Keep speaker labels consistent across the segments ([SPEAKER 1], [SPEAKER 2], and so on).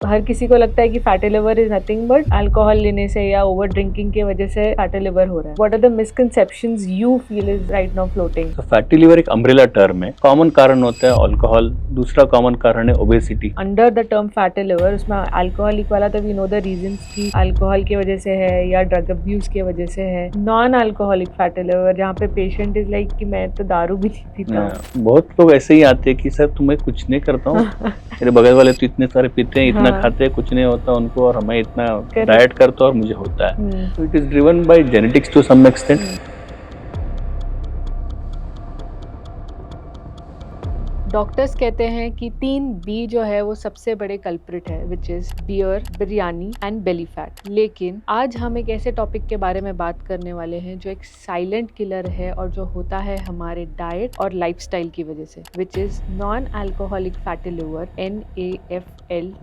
[SPEAKER 1] हर किसी को लगता है कि fatty liver is nothing but alcohol लेने से या ओवर ड्रिंकिंग की वजह से फैटी लिवर हो रहा है. What are the misconceptions you feel is right now floating?
[SPEAKER 2] तो फैटी लिवर एक अम्ब्रेला टर्म है. कॉमन कारण होता है अल्कोहल, दूसरा कॉमन कारण है obesity.
[SPEAKER 1] Under the term fatty liver उसमें अल्कोहलिक वाला तो वी नो द रीजंस की अल्कोहल की वजह से है या ड्रग अब्यूज की वजह से है. नॉन अल्कोहलिक फैटी लिवर जहाँ पे पेशेंट इज लाइक कि मैं तो दारू भी नहीं पीता हूँ.
[SPEAKER 2] बहुत लोग ऐसे ही आते हैं कि सर तुम्हें कुछ नहीं करता हूँ, मेरे बगल वाले तो इतने सारे पीते हैं, इतना खाते हैं, कुछ नहीं होता उनको, और हमें इतना डाइट करता और मुझे होता है. तो it is driven by genetics to some extent.
[SPEAKER 1] Doctors कहते हैं कि 3B जो है वो सबसे बड़े कल्प्रिट है, which is beer, biryani and belly fat. लेकिन आज हम एक ऐसे टॉपिक के बारे में बात करने वाले हैं जो एक साइलेंट किलर है और जो होता है हमारे डाइट और लाइफस्टाइल की वजह से, which is non alcoholic fatty liver, NAFLT.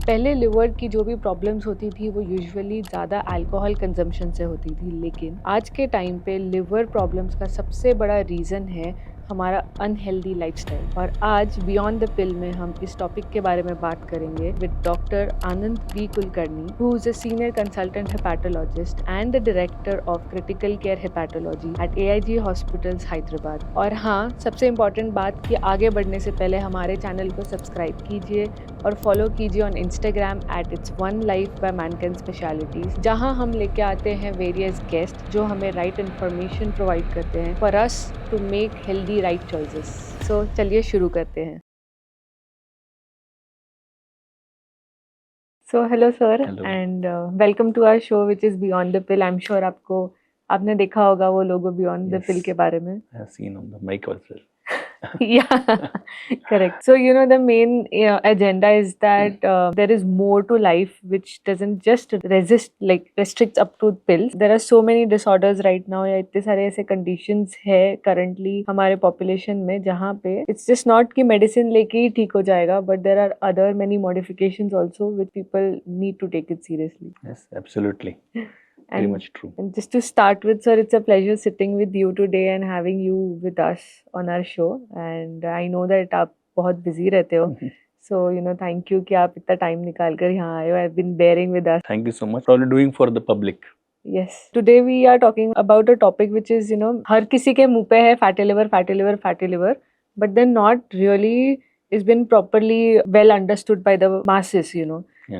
[SPEAKER 1] पहले लिवर की जो भी प्रॉब्लम्स होती थी वो यूजुअली ज़्यादा अल्कोहल कंजम्पशन से होती थी, लेकिन आज के टाइम पे लिवर प्रॉब्लम्स का सबसे बड़ा रीज़न है हमारा अनहेल्दी लाइफस्टाइल. और आज बियॉन्ड द पिल में हम इस टॉपिक के बारे में बात करेंगे with doctor Anand B Kulkarni, who is a senior consultant hepatologist and the director of critical care hepatology at AIG hospitals Hyderabad. और हाँ, सबसे इम्पॉर्टेंट बात कि आगे बढ़ने से पहले हमारे चैनल को सब्सक्राइब कीजिए और फॉलो कीजिए on Instagram at its one life by Mankind specialities, जहाँ हम लेके आते हैं वेरियस गेस्ट जो हमें राइट इन्फॉर्मेशन प्रोवाइड करते हैं for us to make healthy right choices. So चलिए शुरू करते हैं. So hello sir and welcome to our show which is beyond the pill. I am sure आपने देखा होगा वो लोगो बियॉन्ड द पिल के बारे में.
[SPEAKER 2] I have seen on the mic also.
[SPEAKER 1] Yeah, correct. So, the main agenda is that there is more to life which doesn't just restricts up to pills. There are so many disorders right now, या इतने सारे ऐसे conditions है currently हमारे population में जहाँ पे it's just not कि medicine लेके ही ठीक हो जाएगा, but there are other many modifications also which people need to take it seriously.
[SPEAKER 2] Yes, absolutely. Very much true.
[SPEAKER 1] And just to start with, sir, it's a pleasure sitting with you today and having you with us on our show. And I know that आप बहुत busy रहते हो. So, thank you कि आप इतना time निकाल कर यहाँ आए हो. I've been bearing with us.
[SPEAKER 2] Thank you so much for all you're doing for the public.
[SPEAKER 1] Yes. Today we are talking about a topic which is, हर किसी के मुंह पे है fatty liver, fatty liver, fatty liver, but then not really is been properly well understood by the masses,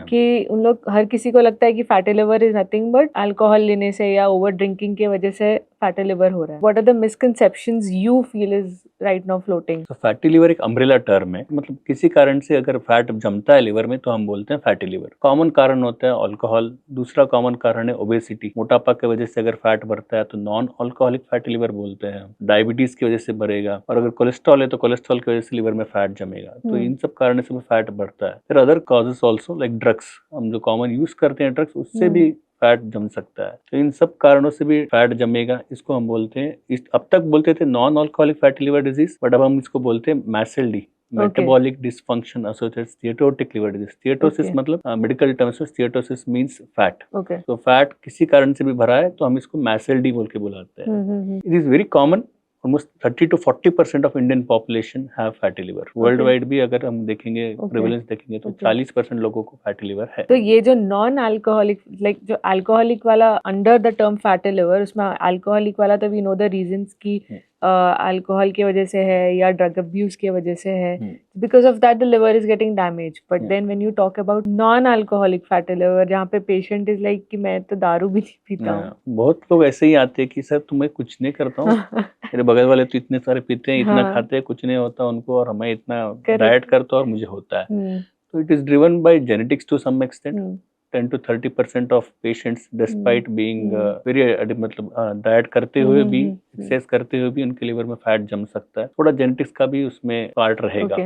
[SPEAKER 1] कि उन लोग हर किसी को लगता है कि fatty liver is nothing but alcohol लेने से या ओवर ड्रिंकिंग की वजह से फैटी लिवर हो रहा है. What are the misconceptions you feel is right now floating?
[SPEAKER 2] तो फैटी लिवर एक अम्ब्रेला टर्म है. मतलब किसी कारण से अगर फैट जमता है लिवर में तो हम बोलते हैं फैटी लिवर. कॉमन कारण होता है अल्कोहल, दूसरा कॉमन कारण है ओबेसिटी. मोटापा की वजह से अगर फैट बढ़ता है तो नॉन अल्कोहलिक फैटी लिवर बोलते हैं. डायबिटीज की वजह से बढ़ेगा, और अगर कोलेस्ट्रॉल है तो कोलेस्ट्रॉल की वजह से लिवर में फैट जमेगा. तो इन सब कारण से फैट बढ़ता है. फिर other causes also like drugs, हम जो कॉमन यूज करते हैं ड्रग्स, उससे भी फैट जम सकता है. तो इन सब कारणों से भी फैट जमेगा. इसको हम बोलते हैं, अब तक बोलते थे non alcoholic fatty liver disease, but अब हम इसको बोलते हैं MASLD, metabolic dysfunction associated steatotic liver disease. Steatosis मतलब मेडिकल टर्म्स में स्टीएटोसिस मींस फैट. तो फैट किसी कारण से भी भरा है तो हम इसको MASLD बोल के बुलाते हैं. It is very common. Almost 30 to 40% of Indian population have fatty liver. World wide भी अगर हम देखेंगे, प्रेवलेंस देखेंगे तो 40% लोगों को फैटी लिवर है.
[SPEAKER 1] तो ये जो नॉन अल्कोहलिक जो अल्कोहलिक वाला under the term fatty liver, उसमें अल्कोहलिक वाला तो वी नो द रीजंस की अल्कोहल की वजह से है या ड्रग अब्यूज की वजह से है. Because of that the liver is getting damage. But then when you talk about non alcoholic fatty liver जहाँ पे पेशेंट इज लाइक कि मैं तो दारू भी नहीं पीता हूँ.
[SPEAKER 2] बहुत लोग ऐसे ही आते हैं कि सर तुम्हें कुछ नहीं करता हूँ, मेरे बगल वाले तो इतने सारे पीते हैं, इतना खाते हैं, कुछ नहीं होता उनको, और हमें इतना डाइट करता और मुझे होता है. तो it is driven by genetics to some extent. 10 to 30% of patients despite being very मतलब डाइट करते हुए भी, एक्सरसाइज करते हुए भी उनके लिवर में फैट जम सकता है. थोड़ा जेनेटिक्स का भी उसमें पार्ट रहेगा.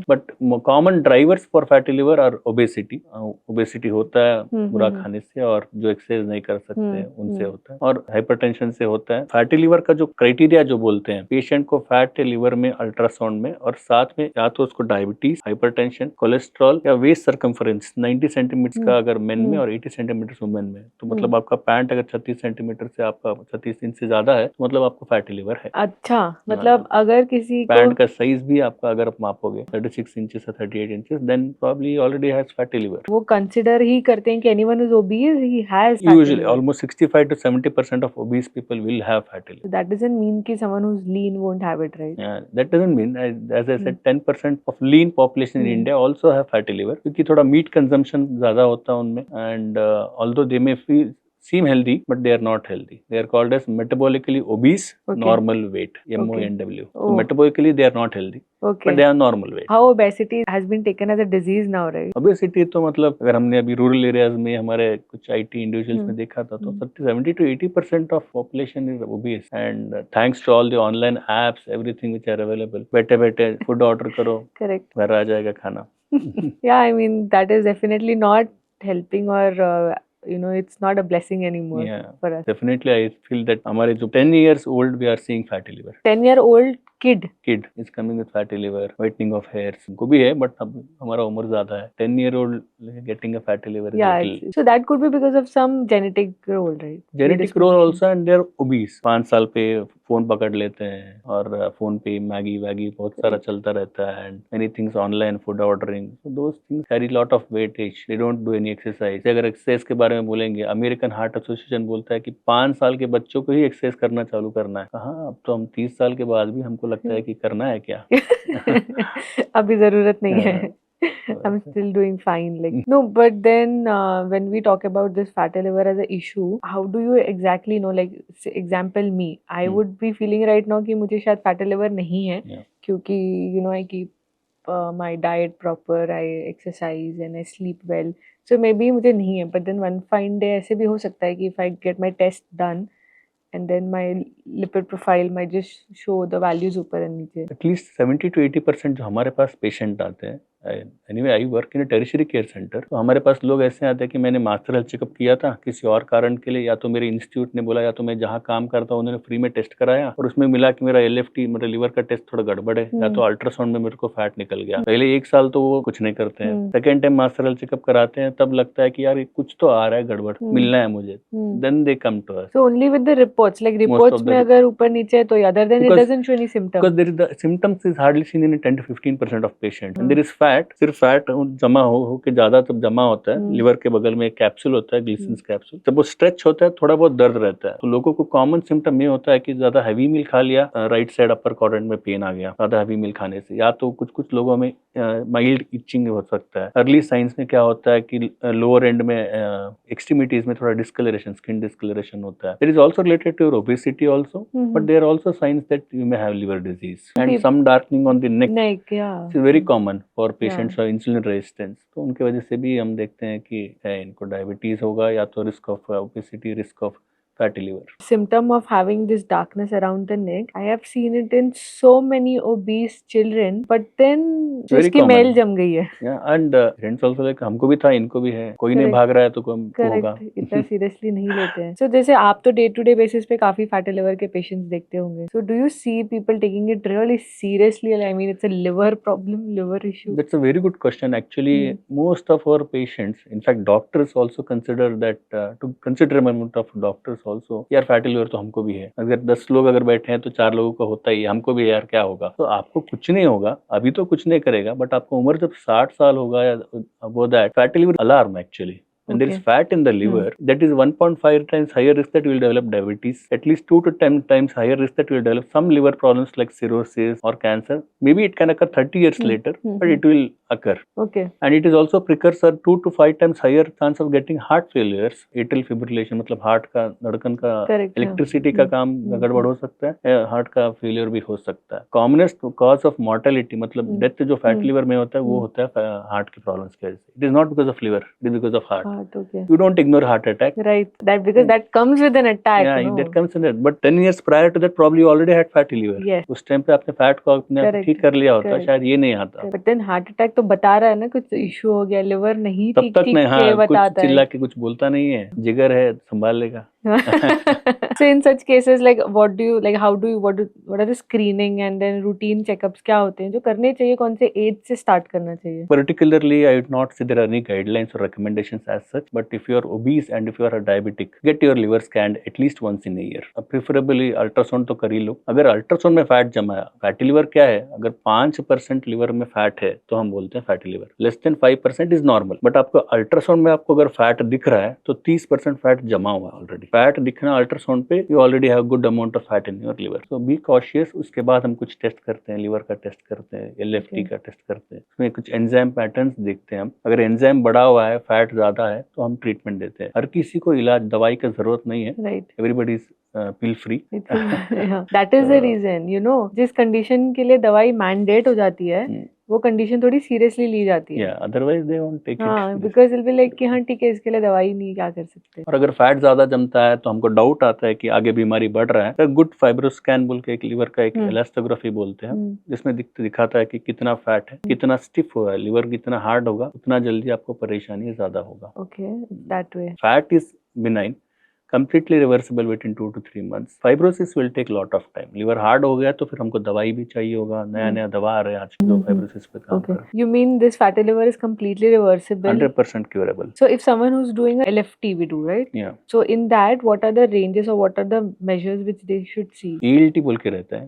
[SPEAKER 2] But common drivers for fatty liver और ओबेसिटी. ओबेसिटी होता है बुरा खाने से, और जो एक्सरसाइज नहीं कर सकते उनसे होता है, और हाइपरटेंशन से होता है. फैटी लिवर का जो क्राइटेरिया जो बोलते हैं, पेशेंट को फैट है लिवर में अल्ट्रासाउंड में, और साथ में या तो उसको डायबिटीज, हाइपरटेंशन, कोलेस्ट्रॉल या वेस्ट सर्कमफरेंस 90 सेंटीमीटर का अगर मेन में और 80 सेंटीमीटर वुमेन में। तो मतलब
[SPEAKER 1] हम्म।
[SPEAKER 2] आपका पैंट अगर 36 सेंटीमीटर से आपका 36 इंच से ज्यादा है तो मतलब आपको फैटी लिवर है।
[SPEAKER 1] अच्छा, मतलब अगर किसी को
[SPEAKER 2] पैंट का साइज भी आपका अगर आप मापोगे 36 इंचेस या 38 inches, then probably already has fatty liver.
[SPEAKER 1] वो कंसिडर ही करते हैं कि एनीवन इज ओबीज ही has fatty
[SPEAKER 2] Usually,
[SPEAKER 1] liver.
[SPEAKER 2] almost 65 to 70% of obese people will have fatty liver.
[SPEAKER 1] So that doesn't mean कि someone who's lean won't have it, right?
[SPEAKER 2] Yeah, that doesn't mean, as I said, 10% of lean population in India also have fatty liver, क्योंकि थोड़ा meat consumption ज़्यादा होता है उनमें, and although they may seem healthy, but they are not healthy. They are called as metabolically obese,
[SPEAKER 1] Okay.
[SPEAKER 2] normal weight,
[SPEAKER 1] Okay.
[SPEAKER 2] MONW. So
[SPEAKER 1] Oh.
[SPEAKER 2] metabolically they are not healthy,
[SPEAKER 1] Okay.
[SPEAKER 2] but they are normal weight.
[SPEAKER 1] How obesity has been taken as a disease now, right?
[SPEAKER 2] Obesity तो मतलब अगर हमने अभी rural areas में हमारे कुछ IT individuals में देखा था तो 70 to 80% of population is obese, and thanks to all the online apps, everything which are available, बैठे बैठे फूड ऑर्डर करो,
[SPEAKER 1] Correct.
[SPEAKER 2] घर आ जाएगा खाना।
[SPEAKER 1] Yeah, I mean that is definitely not helping, or it's not a blessing anymore for us.
[SPEAKER 2] Definitely I feel that हमारे जो 10 years old we are seeing fatty liver.
[SPEAKER 1] 10-year-old kid
[SPEAKER 2] is coming with fatty liver, whitening of hairs, उनको भी है, but अब हमारा उम्र ज्यादा है। 10-year-old getting a fatty liver is
[SPEAKER 1] Yeah,
[SPEAKER 2] little.
[SPEAKER 1] so that could be because of some genetic role, right?
[SPEAKER 2] Genetic role also, and they're obese. 5 साल पे फोन पकड़ लेते हैं और फोन पे मैगी वैगी बहुत सारा चलता रहता है, and many things online, food ordering, so those things carry lot of weightage, they don't do any exercise. अगर एक्सरसाइज के बारे में बोलेंगे, अमेरिकन हार्ट एसोसिएशन बोलता है कि 5 साल के बच्चों को ही एक्सरसाइज करना चालू करना है। कहाँ, अब तो हम 30 साल के बाद भी हमको लगता है कि करना है क्या।
[SPEAKER 1] अभी जरूरत नहीं है। I'm still doing fine. Like no, but then when we talk about this fatty liver as a issue, how do you exactly know? Like example me, I would be feeling right now कि मुझे शायद fatty liver नहीं है, क्योंकि I keep my diet proper, I exercise and I sleep well. So maybe मुझे नहीं है, but then one fine day ऐसे भी हो सकता है कि if I get my test done and then my lipid profile might just show the values ऊपर और नीचे।
[SPEAKER 2] At least 70 to 80% जो हमारे पास पेशेंट आते हैं, anyway I work in tertiary care centre, तो हमारे पास लोग ऐसे आते हैं कि मैंने मास्टर हेल्थ चेकअप किया था किसी और कारण के लिए, या तो मेरे इंस्टीट्यूट ने बोला, या तो मैं जहाँ काम करता हूँ उन्होंने फ्री में टेस्ट कराया और उसमें मिला कि मेरा LFT, मतलब लीवर का टेस्ट थोड़ा गड़बड़ है, या तो अल्ट्रासाउंड में मेरे को फैट निकल गया। पहले 1 साल तो वो कुछ नहीं करते हैं, second time master health checkup कराते हैं, तब लगता है कि यार कुछ तो आ रहा है गड़बड़, मिलना है मुझे, then they come to us.
[SPEAKER 1] So only with the reports, like reports में अगर ऊपर नीचे है तो, other than it doesn't show any symptom.
[SPEAKER 2] Because there is the symptoms is hardly seen in 10 to 15% of patients, and there is fat, सिर्फ fat जमा हो के ज्यादा तब जमा होता है लिवर के बगल में, एक कैप्सूल होता है ग्लिसन्स कैप्सूल, जब वो स्ट्रेच होता है थोड़ा बहुत दर्द रहता है। तो लोगों को कॉमन सिम्टम ये होता है कि ज्यादा हैवी मील खा लिया, राइट साइड अपर क्वाड्रेंट में पेन आ गया ज्यादा हैवी मील खाने से, या तो कुछ कुछ लोगों में माइल्ड इचिंग हो सकता है। अर्ली साइंस में क्या होता है कि लोअर एंड में एक्सट्रीमिटीज में थोड़ा डिस्कलरेशन, स्किन डिस्कलरेशन होता है। It is also related to obesity also, but there are also signs that you may have liver disease and some darkening on the neck, it's very common for patients of insulin resistance. तो उनके वजह से भी हम देखते हैं कि इनको डायबिटीज होगा, या तो risk of obesity, risk of fatty liver.
[SPEAKER 1] Symptom of having this darkness around the neck, I have seen it in so many obese children, but then उसकी मेल जम गई है।
[SPEAKER 2] Yeah, and parents also like हमको भी था, इनको भी है, कोई नहीं भाग रहा है तो हमको होगा।
[SPEAKER 1] इतना सीरियसली नहीं लेते हैं। So जैसे आप तो डे टू डे बेसिस पे काफी फैटी लिवर के पेशेंट्स देखते होंगे, so do you see people taking it really seriously? I mean, it's a liver problem, liver issue.
[SPEAKER 2] That's a very good question. Actually, most of our patients, in fact, doctors also consider that to considerable amount of doctors also, यार fatty liver तो हमको भी है। अगर 10 लोग अगर बैठे हैं तो 4 लोगों का होता ही है, हमको भी यार क्या होगा। तो आपको कुछ नहीं होगा, अभी तो कुछ नहीं करेगा, बट आपको उम्र जब 60 साल होगा या वो that fatty liver alarm actually. When there is fat in the liver, that is 1.5 times higher risk that you will develop diabetes, at least 2 to 10 times higher risk that you will develop some liver problems like cirrhosis or cancer. Maybe it can occur 30 years later, but it will occur.
[SPEAKER 1] Okay.
[SPEAKER 2] And it is also precursor 2 to 5 times higher chance of getting heart failures, atrial fibrillation, मतलब heart का धड़कन का electricity का काम गड़बड़ हो सकता है, हार्ट का फेलियर भी हो सकता है। कॉमनेस्ट कॉज ऑफ मॉर्टेलिटी, मतलब डेथ जो फैटी लिवर में होता है वो होता है हार्ट की प्रॉब्लम्स की वजह से। It is not because of liver, it is because of heart.
[SPEAKER 1] Okay.
[SPEAKER 2] You don't ignore heart attack.
[SPEAKER 1] Right. That because that comes with an attack.
[SPEAKER 2] Yeah,
[SPEAKER 1] no?
[SPEAKER 2] that comes in it. But 10 years prior to that, probably you already had fatty liver.
[SPEAKER 1] Yes.
[SPEAKER 2] उस time पे आपने fat को अपने आप ठीक कर लिया होता, शायद ये नहीं आता।
[SPEAKER 1] But then heart attack तो बता रहा है ना कुछ इशू हो गया, लिवर नहीं
[SPEAKER 2] तब तक नहीं, हाँ, कुछ
[SPEAKER 1] बताता
[SPEAKER 2] चिल्ला के कुछ बोलता नहीं है, जिगर है संभाल लेगा।
[SPEAKER 1] So in such cases, like what do you like? How do you what are the screening and then routine checkups क्या होते हैं जो करने चाहिए? कौन से एज से स्टार्ट करना चाहिए?
[SPEAKER 2] Particularly, I would not say there are any guidelines or recommendations as such, but if you are obese and if you are a diabetic, get your liver scanned at least once in a year. Preferably ultrasound तो कर ही लो. अगर ultrasound में fat जमा है, fatty liver क्या है? अगर 5% liver में फैट है तो हम बोलते हैं fatty liver. Less than 5% is normal. But आपको अल्ट्रासाउंड में आपको अगर फैट दिख रहा है तो 30% फैट जमा हुआ है ऑलरेडी. फैट दिखना अल्ट्रासाउंड पे, you already have good amount of fat in your liver. So be cautious. उसके बाद हम कुछ टेस्ट करते हैं, लिवर का टेस्ट करते हैं, LFT का टेस्ट करते हैं, उसमें कुछ एंजाइम पैटर्न्स देखते हैं हम. अगर एंजाइम बढ़ा हुआ है, फैट ज्यादा है, तो हम ट्रीटमेंट देते हैं. हर किसी को इलाज दवाई की जरूरत नहीं है.
[SPEAKER 1] Right.
[SPEAKER 2] Everybody is feel free.
[SPEAKER 1] That is the reason, you know, जिस कंडीशन के लिए दवाई मैंडेट हो जाती है वो कंडीशन थोड़ी सीरियसली ली जाती है.
[SPEAKER 2] Otherwise they won't take it.
[SPEAKER 1] हाँ, because it will be like कि हाँ ठीक है, इसके लिए दवाई नहीं, क्या कर सकते.
[SPEAKER 2] और अगर फैट ज्यादा जमता है तो हमको डाउट आता है कि आगे बीमारी बढ़ रहा है, तो गुड फाइब्रोस्कैन बोल के एक लिवर का एक एलास्टोग्राफी बोलते हैं, जिसमें दिखाता है कि कितना फैट है, कितना स्टिफ हुआ है लिवर, कितना हार्ड होगा, उतना जल्दी आपको परेशानी ज्यादा होगा.
[SPEAKER 1] Okay, that way.
[SPEAKER 2] Fat is benign, completely reversible within 2 to 3 months. Fibrosis will take lot of time. Liver hard हो गया तो फिर हमको दवाई भी चाहिए होगा. नया दवा आ रहा है आज जो fibrosis पे काम कर रहा है.
[SPEAKER 1] You mean this fatty liver is completely reversible?
[SPEAKER 2] 100% curable.
[SPEAKER 1] So if someone who's doing a LFT, we do, right?
[SPEAKER 2] Yeah.
[SPEAKER 1] So in that, what are the ranges or what are the measures which they should see?
[SPEAKER 2] ELT बोल के रहता है,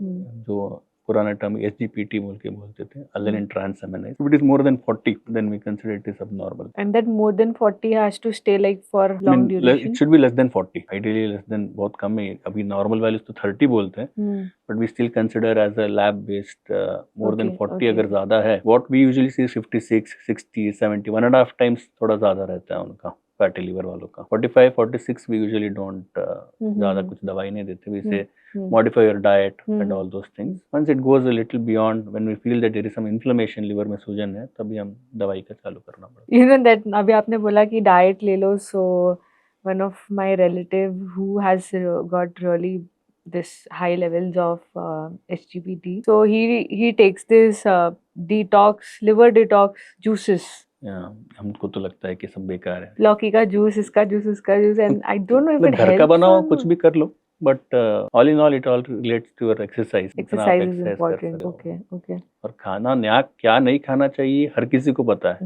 [SPEAKER 2] जो पुराना term SGPT बोल के बोलते थे, alanine transaminase. If it is more than 40, then we consider it is abnormal.
[SPEAKER 1] And that more than 40 has to stay like for long duration?
[SPEAKER 2] It should be less than 40. Ideally less than, बहुत कम है. अभी normal values तो 30 बोलते हैं, but we still consider as a lab based more than 40 अगर ज्यादा है. What we usually see is 56, 60, 70, 1.5 times थोड़ा ज्यादा रहता है उनका, फैटी लिवर वालों का. 45, 46 we usually don't ज्यादा कुछ दवाई नहीं देते. We say modify your diet and all those things. Once it goes a little beyond, when we feel that there is some inflammation, liver में सूजन है, तभी हम दवाई का चालू करना पड़ता है.
[SPEAKER 1] You know that अभी आपने बोला कि डाइट ले लो, so one of my relative who has got really this high levels of SGPT, so he takes this liver detox juices.
[SPEAKER 2] हमको तो लगता है कि सब बेकार है.
[SPEAKER 1] लौकी का जूस, इसका जूस, उसका juice, and I don't know if it helps.
[SPEAKER 2] घर का बनाओ, कुछ भी कर लो, but all in all it all relates to your exercise.
[SPEAKER 1] Exercise is important. Okay.
[SPEAKER 2] और खाना नया क्या नहीं खाना चाहिए हर किसी को पता है.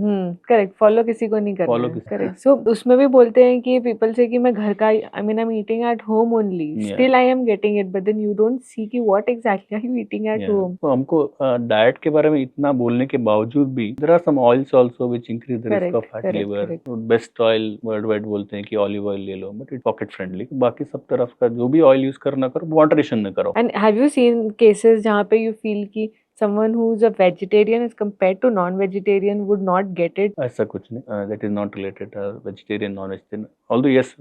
[SPEAKER 1] करेक्ट. फॉलो किसी को नहीं करना है. करेक्ट. सो उसमें भी बोलते हैं कि पीपल से कि मैं घर का, I mean I am eating at home only, still I am getting it, but then you don't see कि what exactly are you eating at home.
[SPEAKER 2] तो हमको डाइट के बारे में इतना बोलने के बावजूद भी there are some oils also which increase the risk of fatty liver. Best oil world wide बोलते हैं कि ऑलिव ऑयल ले लो, बट इट पॉकेट फ्रेंडली. बाकी सब तरफ का जो भी ऑयल यूज करना करो, मॉडरेशन में करो.
[SPEAKER 1] And have you seen cases जहाँ पे यू फील कि someone who's a vegetarian as compared to non-vegetarian would not get it?
[SPEAKER 2] ऐसा कुछ नहीं. That is not related to vegetarian, non-vegetarian. Although yes,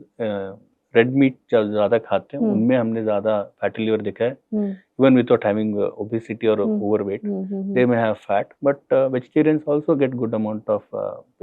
[SPEAKER 2] red meat ज्यादा खाते हैं, उनमें हमने ज्यादा फैटी लिवर देखा है. Even without having obesity or overweight, they may have fat, but vegetarians also get good amount of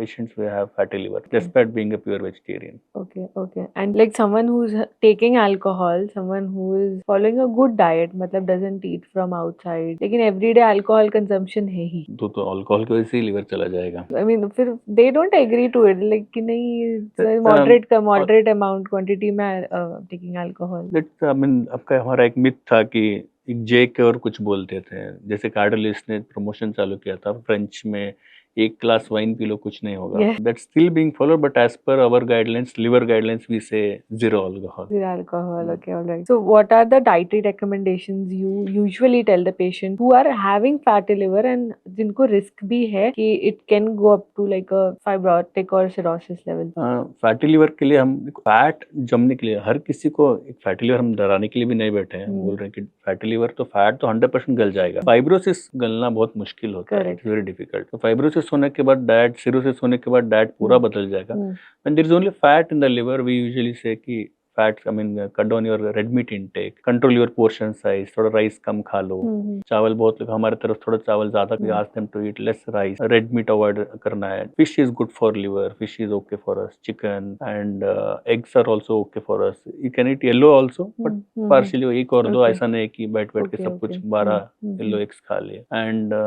[SPEAKER 2] patients who have fatty liver, despite being a pure vegetarian.
[SPEAKER 1] Okay. And like someone who's taking alcohol, someone who is following a good diet, मतलब doesn't eat from outside, लेकिन everyday alcohol consumption है ही,
[SPEAKER 2] तो alcohol की वजह से liver चला जाएगा.
[SPEAKER 1] I mean, फिर they don't agree to it, like कि नहीं, moderate amount quantity में taking alcohol.
[SPEAKER 2] That I mean, आपका हमारा एक मिथ था कि एक जेक और कुछ बोलते थे. जैसे कार्डलिस ने प्रमोशन चालू किया था फ्रेंच में, एक ग्लास वाइन पी लो कुछ नहीं होगा. That's still being followed, but as per our guidelines, liver guidelines, we say zero alcohol.
[SPEAKER 1] Okay, all right. So what are the dietary recommendations you usually tell the patient who are having fatty liver and जिनको risk भी है कि it can go up to like a fibrotic or cirrhosis level?
[SPEAKER 2] Fatty liver के लिए हम fat जमने के लिए हर किसी को एक फैटी लिवर हम डराने के लिए भी नहीं बैठे हैं. बोल रहे हैं कि फैटी लिवर तो फैट तो 100% गल जाएगा. फाइब्रोसिस गलना बहुत मुश्किल होता है. It's very difficult. तो फाइब्रोसिस होने के बाद डाइट, सिरोसिस होने के बाद डाइट पूरा बदल जाएगा. When there is only fat in the liver, we usually say कि fats, I mean, cut down your red meat intake, control your portion size, थोड़ा राइस कम खा लो. चावल बहुत लोग हमारे तरफ थोड़ा चावल ज्यादा, we ask them to eat less rice. Red meat avoid करना है. Fish is good for liver, fish is okay for us. Chicken and eggs are also okay for us. You can eat yellow also, but partially एक और दो, ऐसा नहीं कि बैठ के सब कुछ 12 yellow eggs खा लिए. And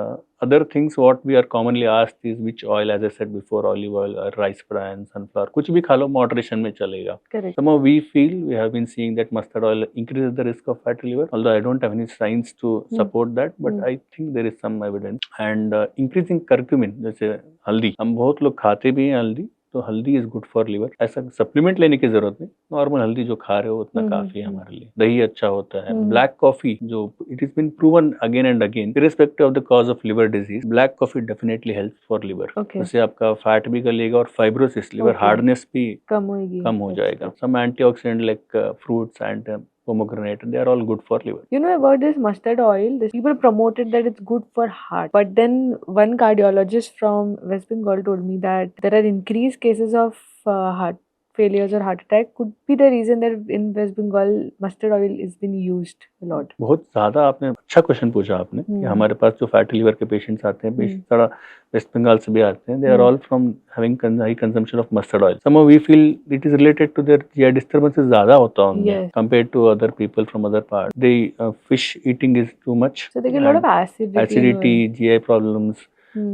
[SPEAKER 2] other things what we are commonly asked is which oil, as I said before, olive oil or rice bran, sunflower, कुछ भी खा लो moderation में चलेगा.
[SPEAKER 1] Correct.
[SPEAKER 2] Somehow we feel, we have been seeing that mustard oil increases the risk of fatty liver, although I don't have any science to support that, but I think there is some evidence. And increasing curcumin, जैसे हल्दी, हम बहुत लोग खाते भी हैं हल्दी, तो हल्दी इज गुड फॉर लिवर. ऐसा सप्लीमेंट लेने की जरूरत नहीं, नॉर्मल हल्दी जो खा रहे हो उतना काफी है हमारे लिए. दही अच्छा होता है. ब्लैक कॉफी, जो it is been proven again and again irrespective of the cause of liver disease, black coffee definitely helps for liver. उससे आपका फैट भी गलेगा और फाइब्रोसिस, लिवर हार्डनेस भी कम हो जाएगा. Some antioxidant like fruits and pomegranate, they are all good for liver.
[SPEAKER 1] You know about this mustard oil, this people promoted that it's good for heart, but then one cardiologist from West Bengal told me that there are increased cases of heart failures or heart attack. Could be the reason that in West Bengal mustard oil is being used a lot.
[SPEAKER 2] बहुत ज्यादा आपने अच्छा question पूछा आपने कि हमारे पास जो fatty liver के पेशेंट्स आते हैं, पेशेंट सारा वेस्ट बंगाल से भी आते हैं, they are all from having high consumption of mustard oil. Somehow we feel it is related to their GI disturbances ज्यादा होता है उनमें compared to other people from other part. They fish eating is too much,
[SPEAKER 1] so they get a lot of
[SPEAKER 2] acidity, GI problems,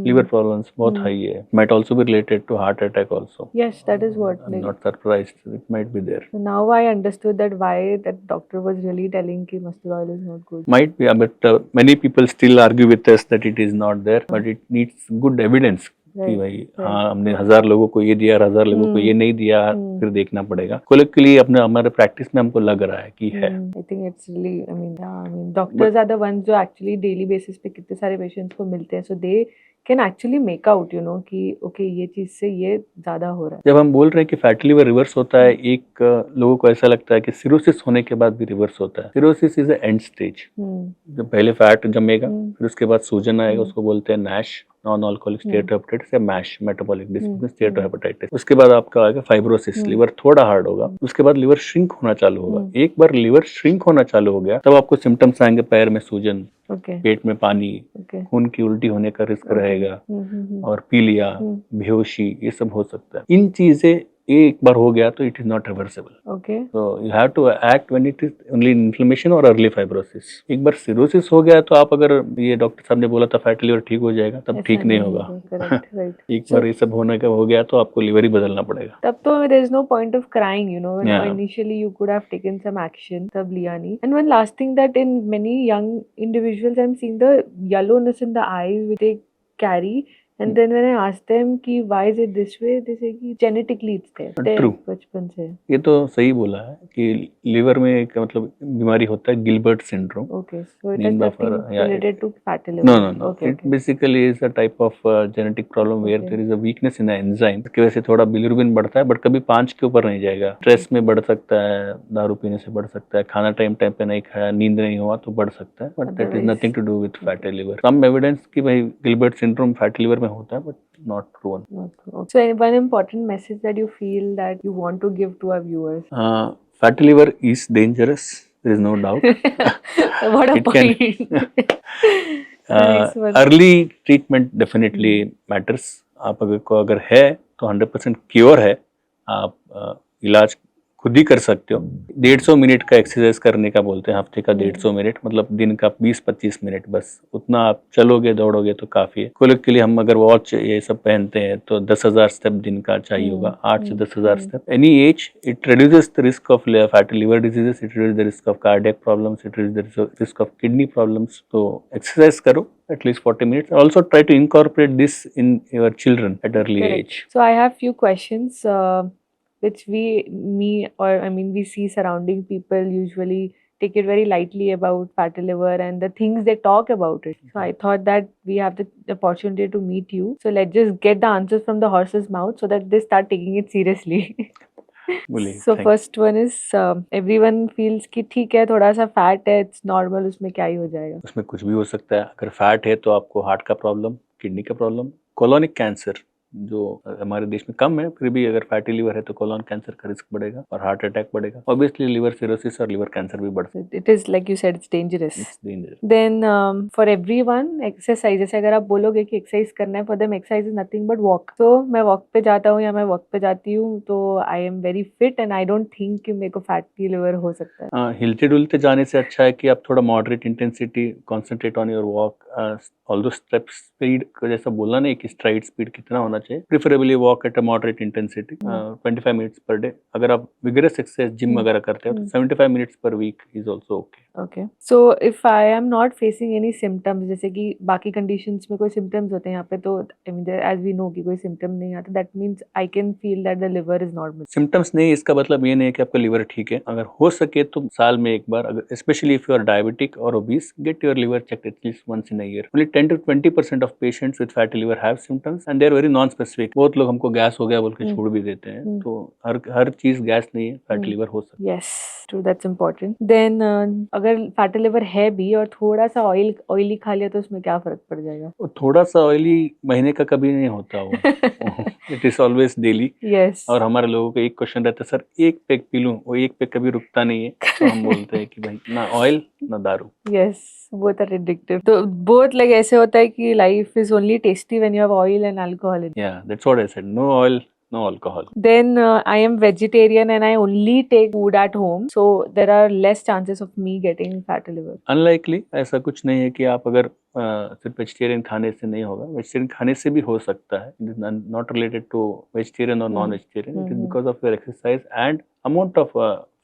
[SPEAKER 2] liver problems बहुत high है. Might also be related to heart attack also.
[SPEAKER 1] Yes, that is what.
[SPEAKER 2] I'm not surprised. It might be there.
[SPEAKER 1] So now I understood that why that doctor was really telling कि mustard oil is not good.
[SPEAKER 2] Might be, but many people still argue with us that it is not there, but it needs good evidence. कि भाई हाँ हमने 1000 लोगों को ये दिया, 1000 लोगों को ये नहीं दिया, फिर देखना पड़ेगा. कोलिक्युअली अपने हमारे प्रैक्टिस में हमको लग रहा है कि है.
[SPEAKER 1] I think it's really, I mean doctors are the ones जो actually daily basis पे कितने सारे पेशेंट्स को मिलते हैं, so they can actually make out, you know, कि okay ये चीज से ये ज्यादा हो रहा है.
[SPEAKER 2] जब हम बोल रहे हैं कि फैटी लिवर रिवर्स होता है, एक लोगों को ऐसा लगता है कि सिरोसिस होने के बाद भी रिवर्स होता है. Cirrhosis is a and stage. जब पहले फैट जमेगा, फिर उसके बाद सूजन आएगा, उसको बोलते हैं नैश, नॉन अल्कोहलिक स्टेटोहेपेटाइटिस या मैश, मेटाबॉलिक डिस्ट्रॉफी स्टेटोहेपेटाइटिस. उसके बाद आपका आएगा फाइब्रोसिस, लिवर थोड़ा हार्ड होगा. उसके बाद लिवर श्रिंक होना चालू होगा. एक बार लिवर श्रिंक होना चालू हो गया, तब आपको सिम्टम्स आएंगे, पैर में सूजन, पेट में पानी, खून की उल्टी होने का रिस्क रहेगा, और पीलिया, बेहोशी, ये सब हो सकता है. इन चीजें एक बार हो गया तो it is not reversible. So you have to act when it is only inflammation और अर्ली फाइब्रोसिस. एक बार सिरोसिस हो गया तो आप, अगर ये डॉक्टर साहब ने बोला था फैटी लिवर ठीक हो जाएगा, तब ठीक नहीं होगा. एक बार ये सब होने का हो गया तो आपको लिवर ही बदलना पड़ेगा.
[SPEAKER 1] तब तो there is no point of crying, you know, initially you could have taken some action, तब लिया नहीं. And one last thing that in many young individuals I am seeing the yellowness in the eyes which they carry. And then when I asked them कि why is it this way, they say कि genetically it's there.
[SPEAKER 2] True.
[SPEAKER 1] बचपन से.
[SPEAKER 2] ये तो सही बोला है कि लिवर में एक मतलब बीमारी होता है Gilbert syndrome.
[SPEAKER 1] Okay, so it has nothing related to fatty liver.
[SPEAKER 2] No. It basically is a type of genetic problem where there is a weakness in the enzyme. इसकी वजह से थोड़ा बिलिरुबिन बढ़ता है, बट कभी 5 के ऊपर नहीं जाएगा. स्ट्रेस में बढ़ सकता है, दारू पीने से बढ़ सकता है, खाना टाइम पे नहीं खाया, नींद नहीं हुआ तो बढ़ सकता है, but that is nothing to do with fatty liver. Some evidence कि भाई गिलबर्ट सिंड्रोम फैटी लिवर में होता है, but not proven.
[SPEAKER 1] So one important message that you feel that you want to give to our viewers?
[SPEAKER 2] Fatty liver is dangerous. There is no doubt.
[SPEAKER 1] What a point.
[SPEAKER 2] Early treatment definitely matters. आप अगर है तो 100% cure है. आप इलाज खुद ही कर सकते हो. 150 मिनट का एक्सरसाइज करने का बोलते हैं, हफ्ते का 150 मिनट, मतलब दिन का 20-25 मिनट, बस उतना आप चलोगे दौड़ोगे तो काफी है. के लिए हम अगर वॉच ये सब पहनते हैं तो 10,000 स्टेप दिन का चाहिए होगा, 8 से 10,000 step. Any as it reduces the risk of fatty liver diseases, it reduce the risk of cardiac problems, it reduce the risk of kidney problems. तो एक्सरसाइज करो at least 40 minutes. Also try to incorporate this in your children at early age.
[SPEAKER 1] So I have few questions which we see surrounding people usually take it very lightly about fatty liver and the things they talk about it. So I thought that we have the opportunity to meet you. So let's just get the answers from the horse's mouth so that they start taking it seriously. So first one is everyone feels कि ठीक है, थोड़ा सा fat है, it's normal, उसमें क्या ही हो जाएगा.
[SPEAKER 2] उसमें कुछ भी हो सकता है. अगर फैट है तो आपको हार्ट का प्रॉब्लम, किडनी का प्रॉब्लम, कोलोनिक कैंसर जो हमारे देश में कम है, फिर भी अगर फैटी लिवर है तो कोलोन कैंसर का रिस्क बढ़ेगा और हार्ट अटैक बढ़ेगा। ऑब्वियसली लिवर सिरोसिस और लिवर कैंसर भी बढ़ सकता
[SPEAKER 1] It is like you said, it's dangerous.
[SPEAKER 2] है। It's dangerous.
[SPEAKER 1] Then for everyone exercise, जैसे अगर आप बोलोगे कि एक्सरसाइज करना है, for them exercise is nothing but walk. तो मैं वॉक पे जाता हूँ या मैं वॉक पे जाती हूँ तो I am very fit and I don't think कि मेरे को फैटी लिवर हो सकता है।
[SPEAKER 2] हिलते डुलते जाने से अच्छा है कि आप थोड़ा moderate intensity concentrate on your walk. Although step speed को जैसा बोला नहीं कि स्ट्राइड स्पीड कितना होना चाहिए, preferably walk at a moderate intensity 25 minutes per day. अगर आप विगरस एक्सरसाइज जिम वगैरह करते हो तो 75 minutes per week is also okay.
[SPEAKER 1] Okay, so if I am not facing any symptoms, जैसे कि बाकी कंडीशंस में कोई सिम्टम्स होते हैं यहाँ पे, तो एज वी नो कि कोई सिम्टम नहीं आता, that means I can feel that the liver is normal.
[SPEAKER 2] Symptoms नहीं, इसका मतलब ये नहीं है कि आपका लिवर ठीक है। अगर हो सके तो साल में एक बार, अगर specially if you are diabetic और obese, get your liver checked at least once in a year. Only 10 to 20% of patients with fatty liver have symptoms and they are very non specific. बहुत लोग हमको गैस हो गया बोल के छोड़ भी देते हैं, तो हर चीज गैस नहीं है, फैटी लिवर हो सकता है।
[SPEAKER 1] Yes true, that's important. Then अगर फैटी लिवर है भी और थोड़ा सा ऑयली खा लिया तो उसमें क्या फर्क पड़ जाएगा?
[SPEAKER 2] और थोड़ा सा ऑयली महीने का कभी नहीं होता वो, it is always daily.
[SPEAKER 1] Yes.
[SPEAKER 2] और हमारे लोगों का एक क्वेश्चन रहता है, सर एक पैक पी लूं, वो एक पैक कभी रुकता नहीं है। तो हम बोलते हैं कि भाई ना ऑयल ना दारू।
[SPEAKER 1] Yes, both are addictive. तो both like ऐसे होता है कि life is only tasty when you have oil and alcohol in it.
[SPEAKER 2] Yeah, that's what I said. No oil, no alcohol.
[SPEAKER 1] Then I am vegetarian and I only take food at home, so there are less chances of me getting fatty liver.
[SPEAKER 2] Unlikely, ऐसा कुछ नहीं है कि आप अगर सिर्फ vegetarian खाने से नहीं होगा, वेजिटेरियन खाने से भी हो सकता है। It is not related to vegetarian और non vegetarian, it is because of your exercise and amount of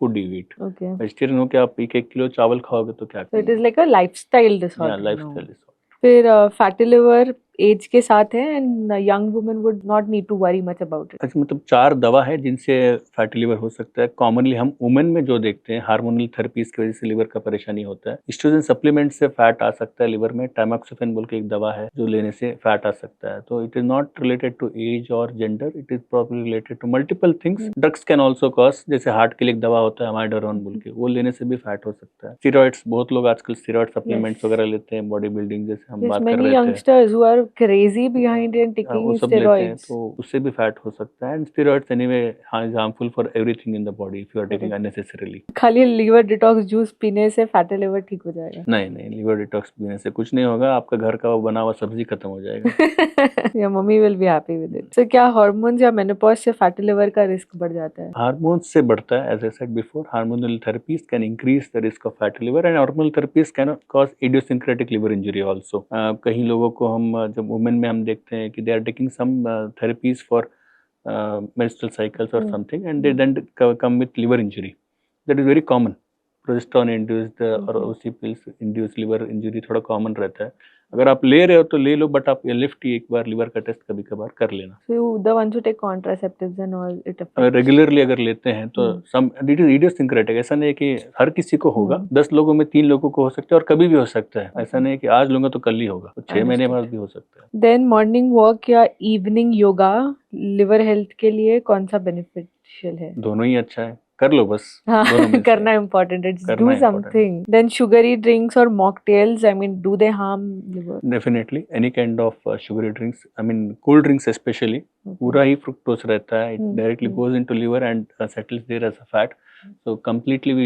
[SPEAKER 2] food you eat.
[SPEAKER 1] Okay.
[SPEAKER 2] Vegetarian हो के आप 1 किलो चावल खाओगे तो क्या
[SPEAKER 1] So it is like a lifestyle disorder.
[SPEAKER 2] Lifestyle disorder.
[SPEAKER 1] फिर fatty liver age के साथ है and young women would not need to worry much about it.
[SPEAKER 2] अच्छा, मतलब 4 दवा है जिनसे फैटी लिवर हो सकता है। कॉमनली हम वुमेन में जो देखते हैं, हार्मोनल थेरेपीज की वजह से लिवर का परेशानी होता है। एस्ट्रोजन सप्लीमेंट से फैट आ सकता है लिवर में। टाइमोक्सिफेन बोल के एक दवा है जो लेने से फैट आ सकता है। तो it is not related to age और gender, it is probably related to multiple things. Drugs can also cause, जैसे हार्ट के लिए एक दवा होता है अमाइडोरोन बोल के, वो लेने से भी फैट हो सकता है। स्टेरॉइड्स, बहुत लोग आजकल स्टेरॉइड सप्लीमेंट्स वगैरह लेते हैं, बॉडी बिल्डिंग जैसे हम बात कर
[SPEAKER 1] many
[SPEAKER 2] रहे थे।
[SPEAKER 1] youngsters who are crazy behind and
[SPEAKER 2] वो
[SPEAKER 1] taking
[SPEAKER 2] सब लेते हैं
[SPEAKER 1] steroids.
[SPEAKER 2] तो उससे भी फैट हो सकता है। And steroids anyway is harmful for everything in the body if you are taking unnecessarily.
[SPEAKER 1] खाली लिवर डिटॉक्स जूस पीने से फैटी लिवर ठीक हो जाएगा?
[SPEAKER 2] नहीं नहीं, लिवर डिटॉक्स पीने से कुछ नहीं होगा, आपका घर का वो बना हुआ सब्जी खत्म हो जाएगा।
[SPEAKER 1] या mummy will be happy with it. So क्या हार्मोन्स या मेनोपॉज से फैटी लिवर का रिस्क बढ़ जाता है?
[SPEAKER 2] हार्मोन्स से बढ़ता है, as I said before. Hormonal therapies can increase the risk of fatty liver and hormonal therapies can cause idiosyncratic liver injury also. कई लोगों को हम जब वुमेन में हम देखते हैं कि they are taking some therapies for menstrual cycles or something and they then come with liver injury. That is very common. Progesterone induced और OC pills induced liver injury थोड़ा common रहता है। अगर आप ले रहे हो तो ले लो, बट आप ये लिफ्ट ही एक बार लिवर का टेस्ट कभी कभार कर लेना।
[SPEAKER 1] So the ones who take contraceptives and all, it affects.
[SPEAKER 2] Regularly अगर लेते हैं तो सम इट इज इडियोसिंक्रेटिक। ऐसा नहीं है कि हर किसी को होगा, 10 लोगों में 3 लोगों को हो सकता है और कभी भी हो सकता है। ऐसा नहीं है कि आज लूंगा तो कल ही होगा, तो 6 महीने बाद भी हो सकता है।
[SPEAKER 1] Then morning walk या evening योगा लिवर हेल्थ के लिए कौन सा बेनिफिशियल है?
[SPEAKER 2] दोनों ही अच्छा है, कर लो बस।
[SPEAKER 1] हाँ,
[SPEAKER 2] दोनों में से
[SPEAKER 1] करना इम्पोर्टेंट है,
[SPEAKER 2] करना
[SPEAKER 1] do
[SPEAKER 2] important
[SPEAKER 1] something. Then sugary drinks और mocktails, I mean do they harm liver?
[SPEAKER 2] Definitely any kind of sugary drinks, I mean cold drinks specially, पूरा ही फ्रुक्टोज रहता है। It directly goes into liver and settles there as a fat. So completely we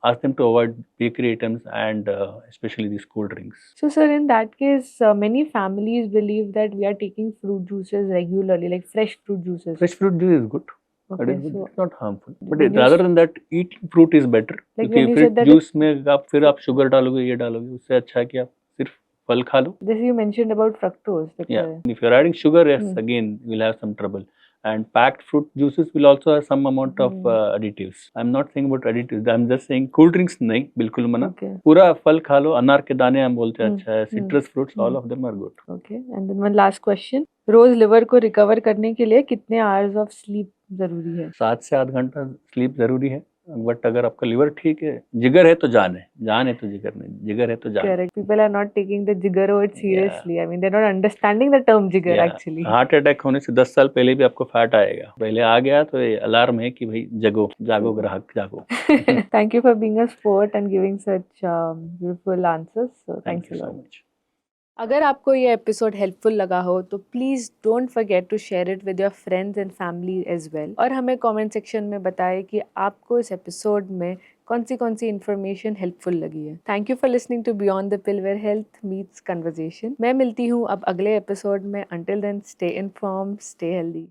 [SPEAKER 2] ask them to avoid bakery items and especially these cool drinks.
[SPEAKER 1] So sir, in that case, many families believe that we are taking fruit juices regularly, like fresh fruit juices.
[SPEAKER 2] Fresh fruit juice is good. That
[SPEAKER 1] Okay,
[SPEAKER 2] is good.
[SPEAKER 1] so
[SPEAKER 2] It's not harmful. But
[SPEAKER 1] when you
[SPEAKER 2] rather than that, eating fruit is better.
[SPEAKER 1] Like
[SPEAKER 2] क्योंकि
[SPEAKER 1] when you said
[SPEAKER 2] fruit
[SPEAKER 1] that
[SPEAKER 2] juice में आप फिर आप sugar डालोगे, ये डालोगे, उससे अच्छा है कि आप सिर्फ फल खा लो।
[SPEAKER 1] this you mentioned about fructose. Like,
[SPEAKER 2] Yeah. If you're adding sugar, yes, again you'll have some trouble. And packed fruit juices will also have some amount of additives. I'm not saying about additives. I'm just saying cool drinks नहीं, बिल्कुल मना।
[SPEAKER 1] Okay.
[SPEAKER 2] पूरा फल खा लो, अनार के दाने हम बोलते हैं अच्छा है, citrus fruits, all of them are good.
[SPEAKER 1] Okay, and then one last question. Rose liver को रिकवर करने के लिए कितने आवर्स ऑफ स्लीप जरूरी है?
[SPEAKER 2] 7 से 8 घंटा स्लीप जरूरी है। बट अगर आपका लिवर ठीक है, जिगर है तो जान है, जान है तो जिगर नहीं, जिगर है तो जान।
[SPEAKER 1] Correct. People are not taking the jigar word seriously. I mean, they're not understanding the term jigar actually.
[SPEAKER 2] Heart attack होने से 10 साल पहले भी आपको फैट आएगा। पहले आ गया तो ये अलार्म है कि भाई जगो, जागो ग्राहक जागो।
[SPEAKER 1] Thank you for being a sport and giving such beautiful answers. So thanks a
[SPEAKER 2] Thank you
[SPEAKER 1] lot.
[SPEAKER 2] so much.
[SPEAKER 1] अगर आपको ये एपिसोड हेल्पफुल लगा हो तो please don't forget to share it with your friends and family as well, और हमें comment section में बताएं कि आपको इस एपिसोड में कौन सी इन्फॉर्मेशन हेल्पफुल लगी है। Thank you for listening to Beyond the Pill where health meets conversation. मैं मिलती हूँ अब अगले एपिसोड में। Until then stay informed, stay healthy.